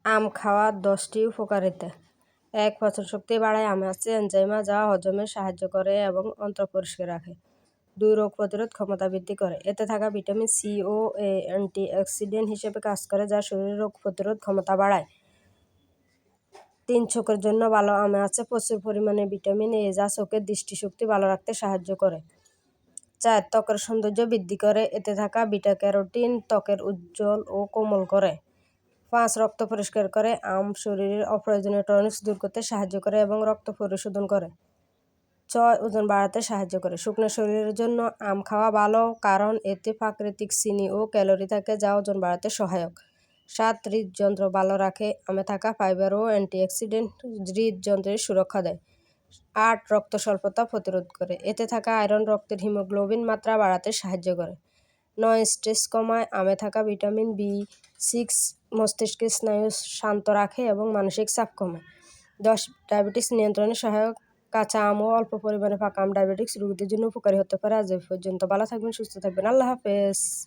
আম খাওয়ার 10টি উপকারিতা। 1. পাচন শক্তি বাড়ায়। আমে আছে এনজাইমা যা হজমে সাহায্য করে এবং অন্ত্র পরিষ্কার রাখে। 2. রোগ প্রতিরোধ ক্ষমতা বৃদ্ধি করে। এতে থাকা ভিটামিন সি ও এ অ্যান্টিঅক্সিডেন্ট হিসেবে কাজ করে যা শরীরের রোগ প্রতিরোধ ক্ষমতা বাড়ায়। 3. চোখের জন্য ভালো। আমে আছে প্রচুর পরিমাণে ভিটামিন এ যা চোখের দৃষ্টিশক্তি ভালো রাখতে সাহায্য করে। 4. ত্বকের সৌন্দর্য বৃদ্ধি করে। এতে থাকা বিটা ক্যারোটিন ত্বকের উজ্জ্বল ও কোমল করে। 5. রক্ত পরিষ্কার করে। আম শরীরের অপ্রয়োজনীয় টক্সিন দূর করতে সাহায্য করে এবং রক্ত পরিশোধন করে। 6. ওজন বাড়াতে সাহায্য করে। শুকনো শরীরের জন্য আম খাওয়া ভালো কারণ এতে প্রাকৃতিক চিনি ও ক্যালোরি থাকে যা ওজন বাড়াতে সহায়ক। 7. হৃদযন্ত্র ভালো রাখে। আমে থাকা ফাইবার ও অ্যান্টিঅক্সিডেন্ট হৃদযন্ত্রের সুরক্ষা দেয়। 8. রক্ত স্বল্পতা প্রতিরোধ করে। এতে থাকা আয়রন রক্তের হিমোগ্লোবিন মাত্রা বাড়াতে সাহায্য করে। 9. স্ট্রেস কমায়। আমে থাকা ভিটামিন B6 মস্তিষ্কের স্নায়ু শান্ত রাখে এবং মানসিক চাপ কমায়। 10. ডায়াবেটিস নিয়ন্ত্রণে সহায়ক। কাঁচা আম ও অল্প পরিমাণে পাকা আম ডায়াবেটিস রোগীদের জন্য উপকারী হতে পারে। আজ এ পর্যন্ত। ভালো থাকবেন, সুস্থ থাকবেন। আল্লাহ হাফেজ।